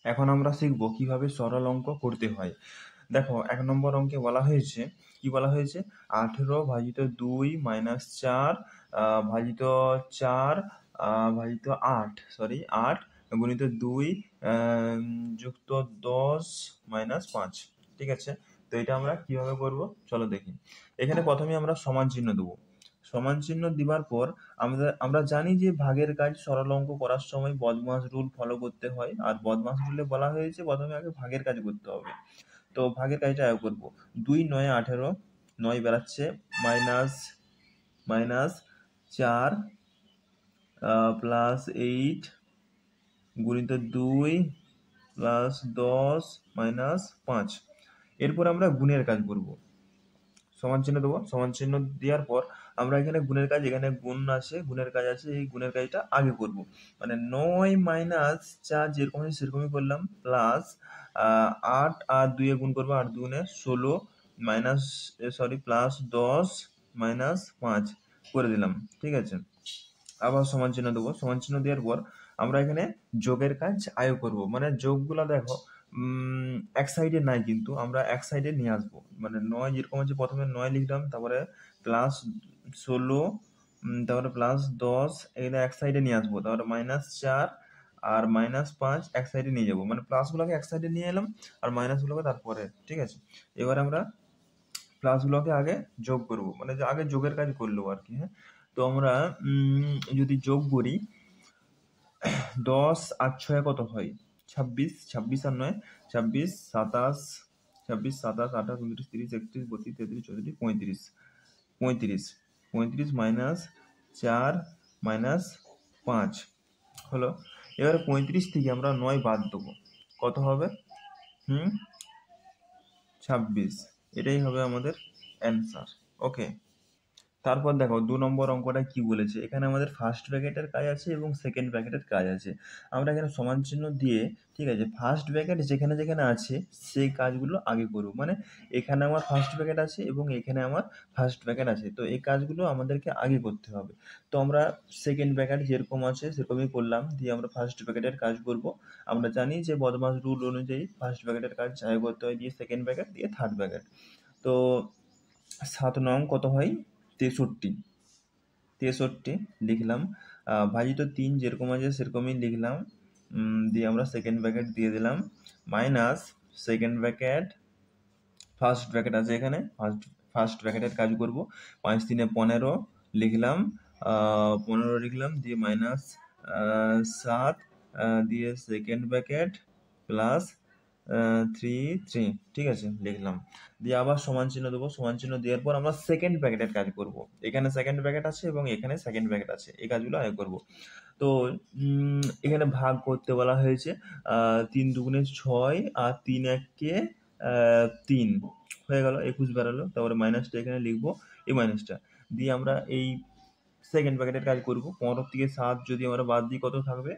এখন আমরা শিখব কিভাবে সরল অঙ্ক করতে হয়। দেখো ১ নম্বর অঙ্কে বলা হয়েছে, কি বলা হয়েছে? ১৮ ভাজিত ২ মাইনাস ৪ ভাজিত ৪ ভাজিত ৮ গুণিত ২ যুক্ত ১০ মাইনাস ৫। ঠিক আছে? তো এটা আমরা কিভাবে করব চলো দেখি। এখানে প্রথমে আমরা সমান চিহ্ন দেবো। সমান চিহ্ন দিবার পর আমরা জানি যে ভাগের কাজ সরল অঙ্ক করার সময় বদমাস রুল ফলো করতে হয়। আর বদমাস রুলে বলা হয়েছে প্রথমে আগে ভাগের কাজ করতে হবে। তো ভাগের কাজটা আগে করবো। ২ ৯ ১৮, ৯ বেরাচ্ছে মাইনাস মাইনাস ৪ প্লাস 8 গুণিত ২ প্লাস ১০ মাইনাস ৫। এরপর আমরা গুণের কাজ করব। সমান চিহ্ন দেবো। সমান চিহ্ন দেওয়ার পর আমরা এখানে গুণের কাজ, এখানে গুণ আছে, গুণের কাজ আছে, এই গুণের কাজটা আগে করব। মানে ৯ মাইনাস ৪ যেরকম আছে সেরকমই করলাম, প্লাস ৮ আর ২ এ গুণ করবো, ৮ দুগুণে ১৬ মাইনাস প্লাস ১০ মাইনাস ৫ করে দিলাম। ঠিক আছে? আবার সমান চিহ্ন দেবো। সমান চিহ্ন দেওয়ার পর আমরা এখানে যোগের কাজ আগে করব। মানে যোগগুলা দেখো এক সাইডে নাই, কিন্তু আমরা এক সাইডে নিয়ে আসবো। মানে ৯ যেরকম আছে প্রথমে ৯ লিখলাম, তারপরে প্লাস ১৬, তারপরে প্লাস ১০ এখানে এক সাইডে নিয়ে আসবো, তারপরে মাইনাস ৪ আর মাইনাস ৫ এক সাইডে নিয়ে যাবো। মানে প্লাসগুলোকে এক সাইডে নিয়ে এলাম আর মাইনাসগুলোকে তারপরে। ঠিক আছে? এবার আমরা প্লাসগুলোকে আগে যোগ করব, মানে যে আগে যোগের কাজ করলো আর কি। হ্যাঁ, তো আমরা যদি যোগ করি ১০ আর ৬ কত হয়? ২৬, ২৬ আর ৯ ২৬, ২৭, ২৬, ২৭, ২৮, ২৯, ৩০, ৩১, ৩২, ৩৩, ৩৪, ৩৫, ৩৫, ৩৫ মাইনাস ৪ মাইনাস ৫ হলো। এবারে ৩৫ থেকে আমরা ৯ বাদ দেবো, কত হবে? ২৬। এটাই হবে আমাদের অ্যান্সার। ওকে, তারপর দেখো ২ নম্বর অঙ্কটা কি বলেছে। এখানে আমাদের ফার্স্ট ব্র্যাকেটের কাজ আছে এবং সেকেন্ড ব্র্যাকেটের কাজ আছে। আমরা এখানে সমান চিহ্ন দিয়ে, ঠিক আছে, ফার্স্ট ব্র্যাকেট যেখানে যেখানে আছে সেই কাজগুলো আগে করব। মানে এখানে আমার ফার্স্ট ব্র্যাকেট আছে এবং এখানে আমার ফার্স্ট ব্র্যাকেট আছে, তো এই কাজগুলো আমাদেরকে আগে করতে হবে। তো আমরা সেকেন্ড ব্র্যাকেট যেরকম আছে সেরকমই করলাম, দিয়ে আমরা ফার্স্ট ব্র্যাকেটের কাজ করব। আমরা জানি যে বদমাস রুল অনুযায়ী ফার্স্ট ব্র্যাকেটের কাজ আগে করতে হয়, দিয়ে সেকেন্ড ব্র্যাকেট, দিয়ে থার্ড ব্র্যাকেট। তো ৭ নং কত হয়? ৬৩। ৬৩ লিখলাম, ভাজিত ৩ যেরকম আছে সেরকমই লিখলাম, দিয়ে আমরা সেকেন্ড ব্র্যাকেট দিয়ে দিলাম, minus second bracket, first bracket আছে এখানে, ফার্স্ট ব্র্যাকেটের কাজ করব। ৫ ৩ ১৫ লিখলাম, ১৫ লিখলাম, দিয়ে মাইনাস ৭ দিয়ে সেকেন্ড ব্র্যাকেট প্লাস ৩ ঠিক আছে লিখলাম, দিয়ে আবার সমান চিহ্ন দেবো। সমান চিহ্ন দেওয়ার পর আমরা সেকেন্ড ব্র্যাকেটের কাজ করব। এখানে সেকেন্ড ব্র্যাকেট আছে এবং এখানে সেকেন্ড ব্র্যাকেট আছে, এই কাজগুলো আগে করব। তো এখানে ভাগ করতে বলা হয়েছে, ৩ দুগুণে ৬ আর ৩ এককে ৩ হয়ে গেল, ২১ বেরোলো। তারপরে মাইনাসটা এখানে লিখবো, এই মাইনাসটা দিয়ে আমরা এই সেকেন্ড ব্র্যাকেটের কাজ করব। ১৫ থেকে ৭ যদি আমরা বাদ দিই কত থাকবে?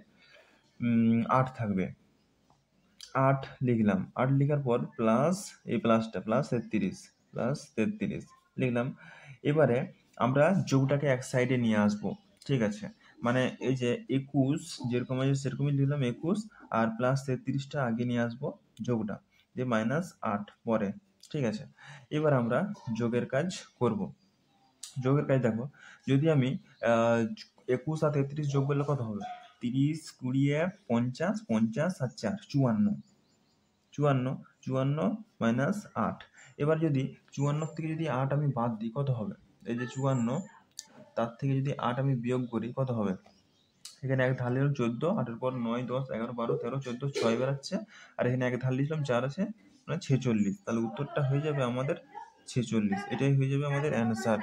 ৮ থাকবে। ৮ লিখলাম, ৮ লেখার পর প্লাস এই প্লাসটা প্লাস ৩৩ লিখলাম। এবারে আমরা যোগটাকে এক সাইডে নিয়ে আসবো। ঠিক আছে? মানে এই যে ২১ যেরকম আছে সেরকমই লিখলাম ২১, আর প্লাস ৩৩টা আগে নিয়ে আসবো যোগটা, দিয়ে মাইনাস ৮ পরে। ঠিক আছে? এবার আমরা যোগের কাজ করব। যোগের কাজ দেখো, যদি আমি ২১ আর ৩৩ যোগ করলে কত হবে? ৩০, ২০, ৫০, ৫০ আর ৪ ৫৪ মাইনাস ৮। এবার যদি ৫৪ থেকে যদি ৮ আমি বাদ দিই কত হবে? এই যে ৫৪, তার থেকে যদি ৮ আমি বিয়োগ করি কত হবে? এখানে এক ধার লিখলাম ১৪, ৮-এর পর ৯, ১০, ১১, ১২, ১৩, ১৪, ৬ বেরাচ্ছে, আর এখানে এক ধার লিখলাম ৪ আছে, মানে ৪৬। তাহলে উত্তরটা হয়ে যাবে আমাদের ৪৬। এটাই হয়ে যাবে আমাদের অ্যান্সার।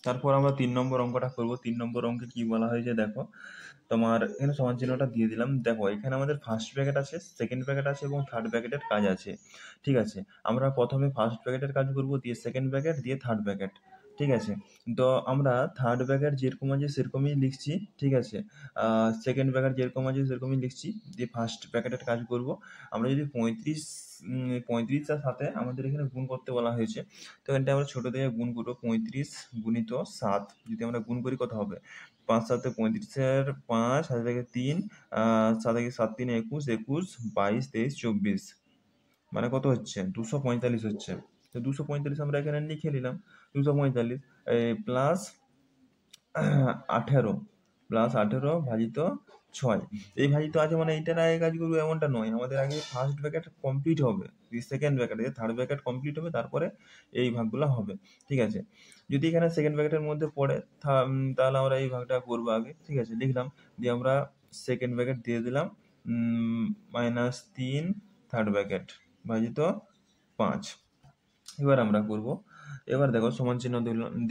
তারপর আমরা ৩ নম্বর অঙ্কটা করব। ৩ নম্বর অঙ্কে কি বলা হয়েছে দেখো, তোমার এখানে সমান চিহ্নটা দিয়ে দিলাম। দেখো এখানে আমাদের ফার্স্ট ব্র্যাকেট আছে, সেকেন্ড ব্র্যাকেট আছে এবং থার্ড ব্র্যাকেটের কাজ আছে। ঠিক আছে? আমরা প্রথমে ফার্স্ট ব্র্যাকেটের কাজ করব, দিয়ে সেকেন্ড ব্র্যাকেট, দিয়ে থার্ড ব্র্যাকেট। ঠিক আছে? তো আমরা থার্ড ব্র্যাকেট যেরকম আছে সেরকমই লিখছি। ঠিক আছে? সেকেন্ড ব্র্যাকেট যেরকম আছে সেরকমই লিখছি, দিয়ে ফার্স্ট ব্র্যাকেটের কাজ করব। আমরা যদি ৩৫ আর ৭ আমাদের এখানে গুণ করতে বলা হয়েছে, তো এখানটা আমরা ছোটো থেকে গুণ করবো। ৩৫ গুণিত ৭ যদি আমরা গুণ করি কত হবে? 5 7 35 5 হাতে থেকে 3 7 7 3 21 21 22 23 24 মানে কত হচ্ছে 245 হচ্ছে। তো 245 আমরা এখানে লিখে নিলাম 245 প্লাস 18 ভাজিত 6 এই ভাজিত আছে মানে এইটার আগে কাজ করবো এমনটা নয়, আমাদের আগে ফার্স্ট ব্র্যাকেট কমপ্লিট হবে, second bracket third bracket complete হবে, তারপরে এই ভাগগুলো হবে। ঠিক আছে, যদি এখানে সেকেন্ড ব্র্যাকেটের মধ্যে পড়ে তাহলে আমরা এই ভাগটা করবো আগে। ঠিক আছে, লিখলাম, দিয়ে আমরা সেকেন্ড ব্র্যাকেট দিয়ে দিলাম -3 থার্ড ব্র্যাকেট ভাজিত 5। এবার আমরা করব, এবার দেখো সমান চিহ্ন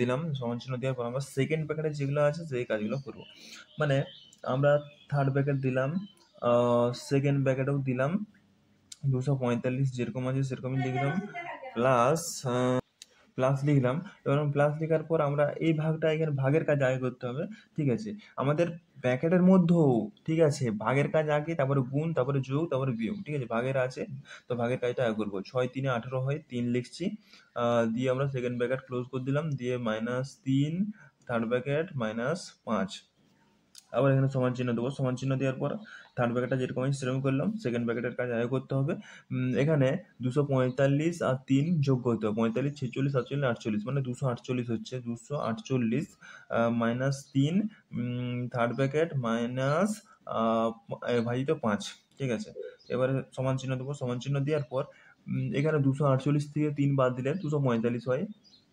দিলাম, সমান চিহ্ন দেওয়ার পর আমরা সেকেন্ড ব্র্যাকেটে যেগুলো আছে সেই কাজগুলো করব। মানে আমরা থার্ড ব্র্যাকেট দিলাম, সেকেন্ড ব্র্যাকেটেও দিলাম 245 যেরকম আছে সেরকমই লিখলাম, প্লাস লিখলাম। এবং প্লাস লেখার পর আমরা এই ভাগটা এখানে ভাগের কাজ আগে করতে হবে। ঠিক আছে, আমাদের ব্র্যাকেটের মধ্যেও ঠিক আছে ভাগের কাজ আগে, তারপরে গুণ, তারপরে যোগ, তারপরে বিয়োগ। ঠিক আছে, ভাগের আছে তো ভাগের কাজটা আগে করবো। 6 3 18 হয়, 3 লিখছি, দিয়ে আমরা সেকেন্ড ব্র্যাকেট ক্লোজ করে দিলাম, দিয়ে -3 থার্ড ব্র্যাকেট -5। আবার এখানে সমান চিহ্ন দেবো, সমান চিহ্ন দেওয়ার পর থার্ড ব্র্যাকেটটা যেরকম আছে সেরকম করলাম, সেকেন্ড ব্র্যাকেটের কাজ আগে করতে হবে। এখানে 245 আর 3 যোগ করতে হবে, 45 46 47 48 মানে 248 হচ্ছে, 248 -3 থার্ড ব্র্যাকেট মাইনাস ভাজিত 5। ঠিক আছে, এবারে সমান চিহ্ন দেবো, সমান চিহ্ন দেওয়ার পর এখানে 248 থেকে 3 বাদ দিলে 245 হয়।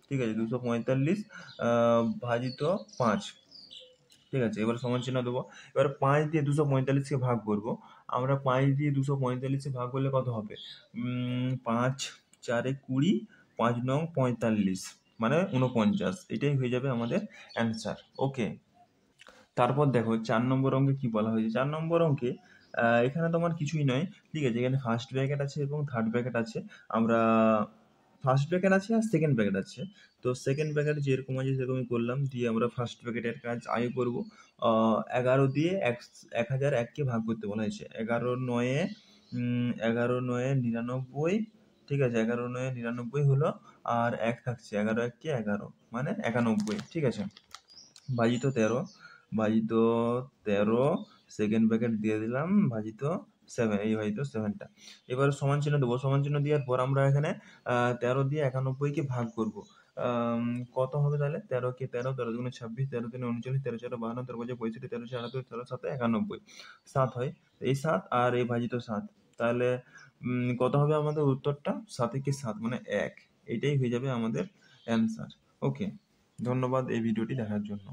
ঠিক আছে, 245 ভাজিত 5। ঠিক আছে, এবার সমান চিহ্ন দেবো। এবার 5 দিয়ে 245কে ভাগ করবো। আমরা 5 দিয়ে 245কে ভাগ করলে কত হবে? 5 4 20, 5 9 45 মানে 49। এটাই হয়ে যাবে আমাদের অ্যান্সার। ওকে, তারপর দেখো 4 নম্বর অঙ্কে কি বলা হয়েছে। 4 নম্বর অঙ্কে এখানে তোমার কিছুই নয়। ঠিক আছে, এখানে ফার্স্ট ব্র্যাকেট আছে এবং থার্ড ব্র্যাকেট আছে। আমরা ফার্স্ট ব্র্যাকেট আছে আর সেকেন্ড ব্র্যাকেট আছে। তো সেকেন্ড ব্র্যাকেট যেরকম আছে সেরকমই করলাম, দিয়ে আমরা ফার্স্ট ব্র্যাকেটের কাজ আগে করব। 11 দিয়ে 1001কে ভাগ করতে বলা হয়েছে। 11 9 99। ঠিক আছে, 11 9 99 হলো, আর 1 থাকছে, 11 1 11 মানে 91। ঠিক আছে, ভাজিত 13, ভাজিত 13, সেকেন্ড ব্র্যাকেট দিয়ে দিলাম ভাজিত 7, এই ভাজিত 7টা। এবার সমান চিহ্ন দেবো, সমান চিহ্ন দেওয়ার পর আমরা এখানে 13 দিয়ে 91কে ভাগ করব। কত হবে তাহলে? 13 কে 13, 13 দুগুণে 26, 13 তিনে 39, 13 4 52, 13 5 65, 13 6 78, 13 7 91, 7 হয়। এই 7 আর এই ভাজিত 7, তাহলে কত হবে আমাদের উত্তরটা? 7 একে 7 মানে 1। এটাই হয়ে যাবে আমাদের অ্যান্সার। ওকে, ধন্যবাদ এই ভিডিওটি দেখার জন্য।